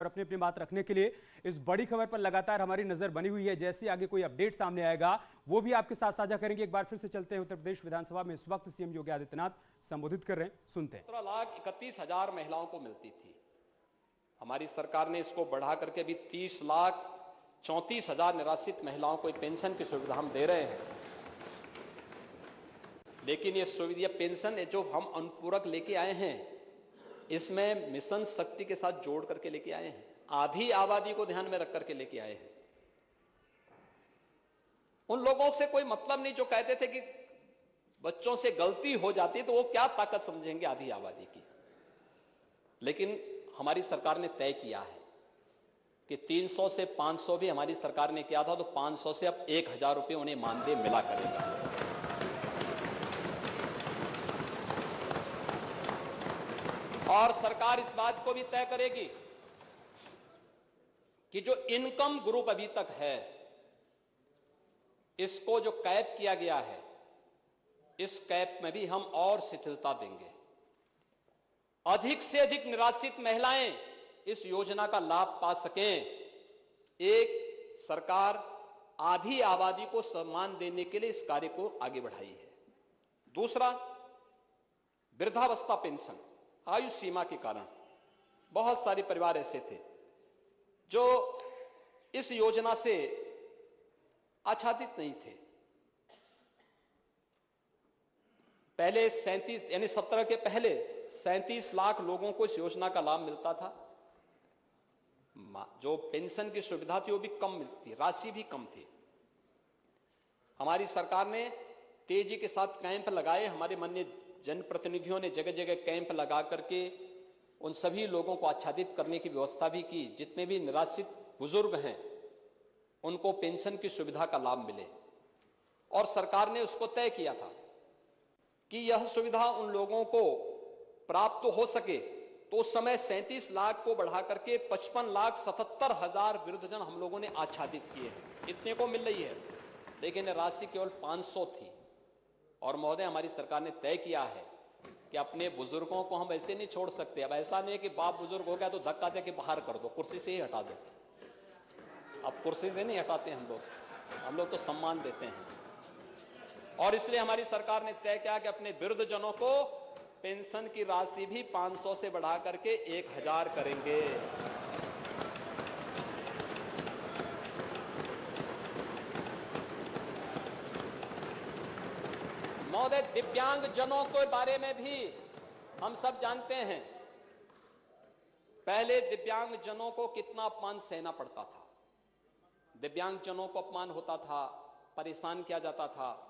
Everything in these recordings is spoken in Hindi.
और अपनी अपनी बात रखने के लिए इस बड़ी खबर पर लगातार हमारी नजर बनी हुई है। जैसे आगे कोई अपडेट सामने आएगा वो भी आपके साथ साझा करेंगे। एक बार फिर से चलते हैं उत्तर प्रदेश विधानसभा में। इस वक्त सीएम योगी आदित्यनाथ संबोधित कर रहे हैं, सुनते हैं। 17,31,000 महिलाओं को मिलती थी। हमारी सरकार ने इसको बढ़ा करके भी 30,34,000 निराश्रित महिलाओं को पेंशन की सुविधा हम दे रहे हैं। लेकिन ये सुविधा पेंशन जो हम अनुपूरक लेके आए हैं, इसमें मिशन शक्ति के साथ जोड़ करके लेके आए हैं। आधी आबादी को ध्यान में रख करके लेके आए हैं। उन लोगों से कोई मतलब नहीं जो कहते थे कि बच्चों से गलती हो जाती तो वो क्या ताकत समझेंगे आधी आबादी की। लेकिन हमारी सरकार ने तय किया है कि 300 से 500 भी हमारी सरकार ने किया था, तो 500 से अब 1,000 रुपए उन्हें मानदेय मिला करेगा। और सरकार इस बात को भी तय करेगी कि जो इनकम ग्रुप अभी तक है, इसको जो कैप किया गया है, इस कैप में भी हम और शिथिलता देंगे। अधिक से अधिक निराश्रित महिलाएं इस योजना का लाभ पा सकें। एक सरकार आधी आबादी को सम्मान देने के लिए इस कार्य को आगे बढ़ाई है। दूसरा, वृद्धावस्था पेंशन। आयु सीमा के कारण बहुत सारे परिवार ऐसे थे जो इस योजना से आच्छादित नहीं थे। पहले 37 यानी 17 के पहले 37 लाख लोगों को इस योजना का लाभ मिलता था। जो पेंशन की सुविधा थी वो भी कम मिलती, राशि भी कम थी। हमारी सरकार ने तेजी के साथ कैंप लगाए। हमारे माननीय जनप्रतिनिधियों ने जगह जगह कैंप लगा करके उन सभी लोगों को आच्छादित करने की व्यवस्था भी की। जितने भी निराश्रित बुजुर्ग हैं उनको पेंशन की सुविधा का लाभ मिले। और सरकार ने उसको तय किया था कि यह सुविधा उन लोगों को प्राप्त हो सके, तो उस समय 37 लाख को बढ़ा करके 55,77,000 वृद्धजन हम लोगों ने आच्छादित किए हैं। इतने को मिल रही है, लेकिन राशि केवल 500 थी। और महोदय, हमारी सरकार ने तय किया है कि अपने बुजुर्गों को हम ऐसे नहीं छोड़ सकते। अब ऐसा नहीं है कि बाप बुजुर्ग हो गया तो धक्का दे के बाहर कर दो, कुर्सी से ही हटा दो। अब कुर्सी से नहीं हटाते हम लोग तो सम्मान देते हैं। और इसलिए हमारी सरकार ने तय किया कि अपने वृद्धजनों को पेंशन की राशि भी 500 से बढ़ा करके 1,000 करेंगे। महोदय, दिव्यांग जनों के बारे में भी हम सब जानते हैं। पहले दिव्यांग जनों को कितना अपमान सहना पड़ता था। दिव्यांग जनों को अपमान होता था, परेशान किया जाता था,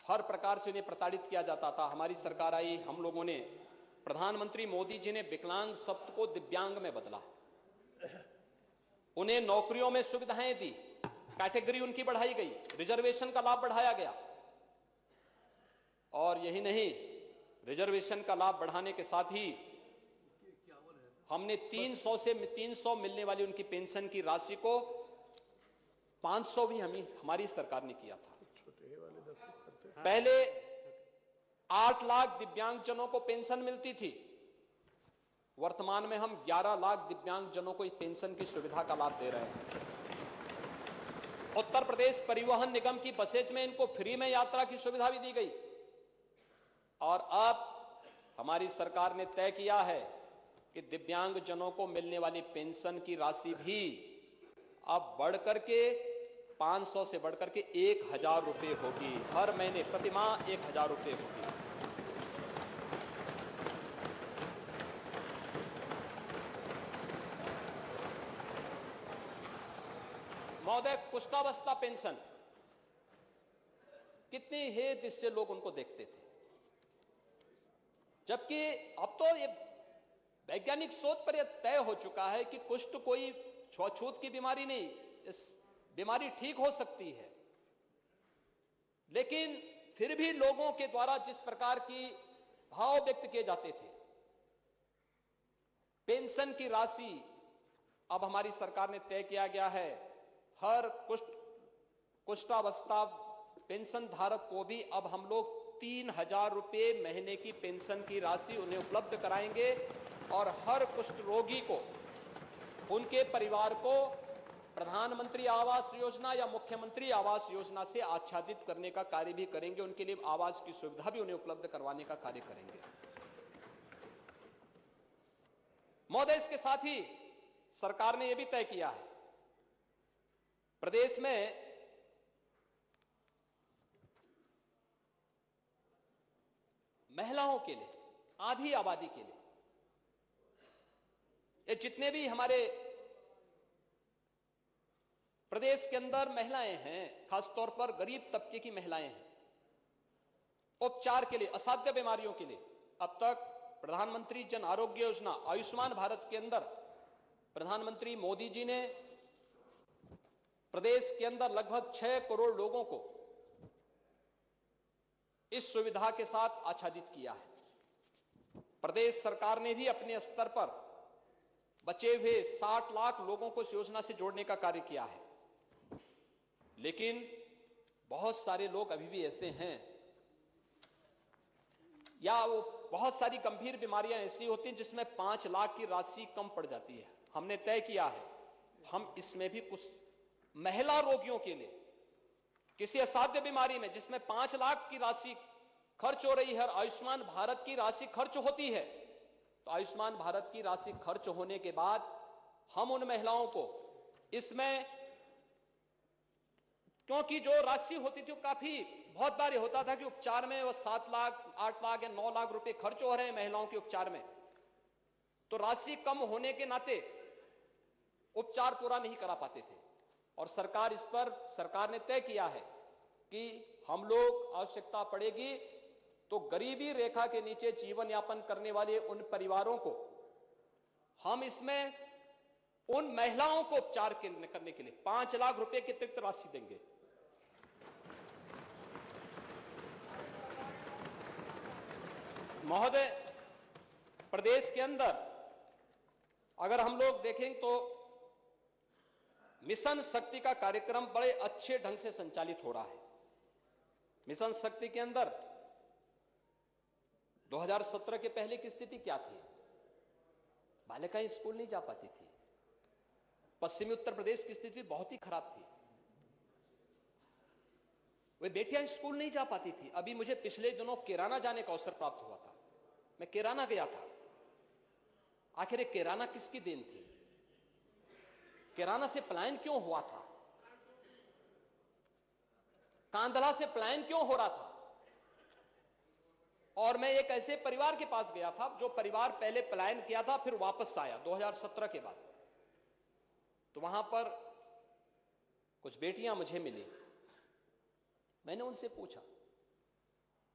हर प्रकार से उन्हें प्रताड़ित किया जाता था। हमारी सरकार आई, हम लोगों ने, प्रधानमंत्री मोदी जी ने विकलांग शब्द को दिव्यांग में बदला। उन्हें नौकरियों में सुविधाएं दी, कैटेगरी उनकी बढ़ाई गई, रिजर्वेशन का लाभ बढ़ाया गया। और यही नहीं, रिजर्वेशन का लाभ बढ़ाने के साथ ही हमने 300 मिलने वाली उनकी पेंशन की राशि को 500 भी हमारी सरकार ने किया था। पहले 8 लाख दिव्यांगजनों को पेंशन मिलती थी, वर्तमान में हम 11 लाख दिव्यांगजनों को इस पेंशन की सुविधा का लाभ दे रहे हैं। उत्तर प्रदेश परिवहन निगम की बसेज में इनको फ्री में यात्रा की सुविधा भी दी गई। और अब हमारी सरकार ने तय किया है कि दिव्यांगजनों को मिलने वाली पेंशन की राशि भी अब बढ़कर के 500 से बढ़कर के 1,000 रुपए होगी। हर महीने प्रतिमाह 1,000 रुपए होगी। महोदय, कुष्ठावस्था पेंशन, कितनी हेत इससे लोग उनको देखते थे, जबकि अब तो ये वैज्ञानिक शोध पर यह तय हो चुका है कि कुष्ठ कोई छूत की बीमारी नहीं, इस बीमारी ठीक हो सकती है। लेकिन फिर भी लोगों के द्वारा जिस प्रकार की भाव व्यक्त किए जाते थे, पेंशन की राशि अब हमारी सरकार ने तय किया गया है, हर कुष्ठावस्था पेंशन धारक को भी अब हम लोग 3,000 रुपए महीने की पेंशन की राशि उन्हें उपलब्ध कराएंगे। और हर कुष्ठ रोगी को उनके परिवार को प्रधानमंत्री आवास योजना या मुख्यमंत्री आवास योजना से आच्छादित करने का कार्य भी करेंगे। उनके लिए आवास की सुविधा भी उन्हें उपलब्ध करवाने का कार्य करेंगे। महोदय, इसके साथ ही सरकार ने यह भी तय किया है, प्रदेश में महिलाओं के लिए, आधी आबादी के लिए, ये जितने भी हमारे प्रदेश के अंदर महिलाएं हैं, खासतौर पर गरीब तबके की महिलाएं हैं, उपचार के लिए, असाध्य बीमारियों के लिए अब तक प्रधानमंत्री जन आरोग्य योजना आयुष्मान भारत के अंदर प्रधानमंत्री मोदी जी ने प्रदेश के अंदर लगभग 6 करोड़ लोगों को इस सुविधा के साथ आच्छादित किया है। प्रदेश सरकार ने भी अपने स्तर पर बचे हुए 60 लाख लोगों को इस योजना से जोड़ने का कार्य किया है। लेकिन बहुत सारे लोग अभी भी ऐसे हैं, या वो बहुत सारी गंभीर बीमारियां ऐसी होती हैं जिसमें 5 लाख की राशि कम पड़ जाती है। हमने तय किया है हम इसमें भी कुछ महिला रोगियों के लिए, किसी असाध्य बीमारी में जिसमें 5 लाख की राशि खर्च हो रही है, आयुष्मान भारत की राशि खर्च होती है, तो आयुष्मान भारत की राशि खर्च होने के बाद हम उन महिलाओं को इसमें, क्योंकि जो राशि होती थी काफी, बहुत बार होता था कि उपचार में वो 7 लाख 8 लाख या 9 लाख रुपए खर्च हो रहे हैं महिलाओं के उपचार में, तो राशि कम होने के नाते उपचार पूरा नहीं करा पाते थे। और सरकार, इस पर सरकार ने तय किया है कि हम लोग आवश्यकता पड़ेगी तो गरीबी रेखा के नीचे जीवन यापन करने वाले उन परिवारों को हम इसमें उन महिलाओं को उपचार करने के लिए 5 लाख रुपए की अतिरिक्त राशि देंगे। महोदय, प्रदेश के अंदर अगर हम लोग देखें तो मिशन शक्ति का कार्यक्रम बड़े अच्छे ढंग से संचालित हो रहा है। मिशन शक्ति के अंदर 2017 के पहले की स्थिति क्या थी? बालिकाएं स्कूल नहीं जा पाती थी। पश्चिमी उत्तर प्रदेश की स्थिति बहुत ही खराब थी, वे बेटियां स्कूल नहीं जा पाती थी। अभी मुझे पिछले दिनों केराना जाने का अवसर प्राप्त हुआ था, मैं केराना गया था। आखिर ये केराना किसकी देन थी? केराना से पलायन क्यों हुआ था? कांधला से पलायन क्यों हो रहा था? और मैं एक ऐसे परिवार के पास गया था जो परिवार पहले पलायन किया था, फिर वापस आया 2017 के बाद। तो वहां पर कुछ बेटियां मुझे मिली। मैंने उनसे पूछा,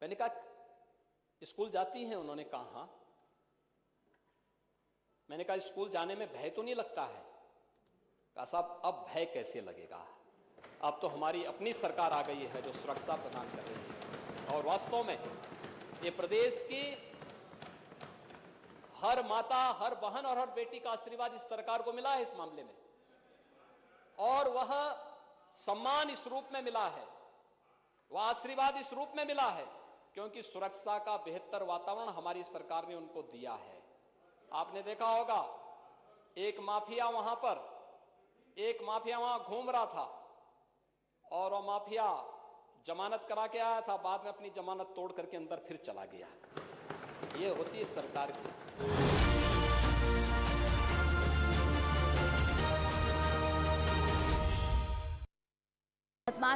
मैंने कहा स्कूल जाती हैं? उन्होंने कहा हां। मैंने कहा स्कूल जाने में भय तो नहीं लगता है? कहा साहब अब भय कैसे लगेगा, अब तो हमारी अपनी सरकार आ गई है जो सुरक्षा प्रदान कर रही है। और वास्तव में ये प्रदेश की हर माता, हर बहन और हर बेटी का आशीर्वाद इस सरकार को मिला है इस मामले में, और वह सम्मान इस रूप में मिला है, वह आशीर्वाद इस रूप में मिला है क्योंकि सुरक्षा का बेहतर वातावरण हमारी सरकार ने उनको दिया है। आपने देखा होगा एक माफिया वहां घूम रहा था और वह माफिया जमानत करा के आया था, बाद में अपनी जमानत तोड़ करके अंदर फिर चला गया। ये होती है सरकार की।